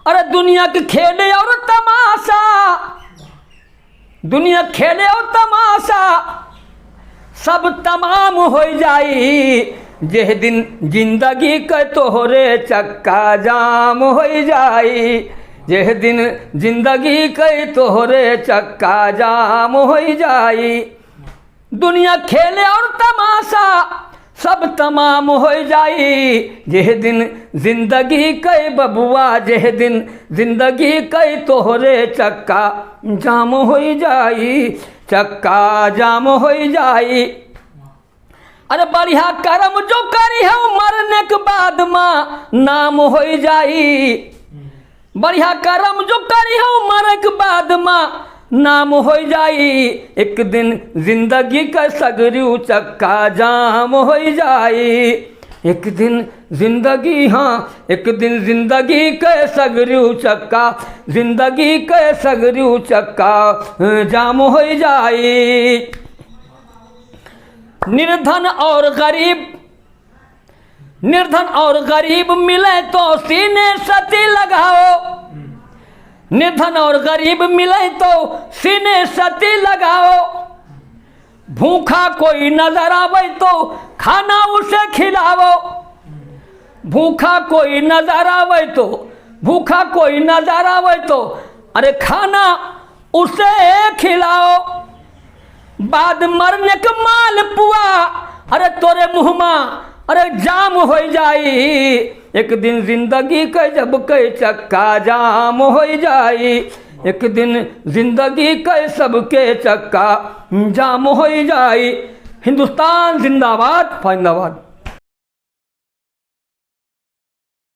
अरे दुनिया के खेले और तमाशा, दुनिया खेले और तमाशा सब तमाम हो जाई। जेह दिन जिंदगी के तोहरे चक्का जाम हो जाई, जेह दिन जिंदगी के तोहरे चक्का जाम हो जाई। दुनिया खेले और तमाशा सब तमाम हो जाई। जेह दिन जिंदगी के बबुआ, जेह दिन जिंदगी के तोहरे चक्का जाम हो जाई, चक्का जाम हो जाई। अरे बढ़िया कर्म जो करी है मरने के बाद माँ नाम हो जाई। बढ़िया कर्म जो करी है मरने के बाद माँ नाम हो जाई। एक दिन जिंदगी का सगरू चक्का जाम हो जाई। एक दिन जिंदगी, हाँ एक दिन जिंदगी के सगरू चक्का, जिंदगी के सगरू चक्का जाम हो जाई। निर्धन और गरीब, निर्धन और गरीब मिले तो सीने सती लगाओ। निर्धन और गरीब मिले तो सीने सती लगाओ। भूखा कोई नजर आवे तो खाना उसे खिलाओ। भूखा कोई नजर आवे तो, भूखा कोई नजर आवे तो अरे खाना उसे खिलाओ। बाद मरने के माल पुआ अरे तोरे मुँहमा अरे जाम हो जाई। एक दिन जिंदगी के जब के चक्का जाम हो जाई। एक दिन जिंदगी के सबके चक्का जाम हो जाई। हिंदुस्तान जिंदाबाद, फैंदाबाद।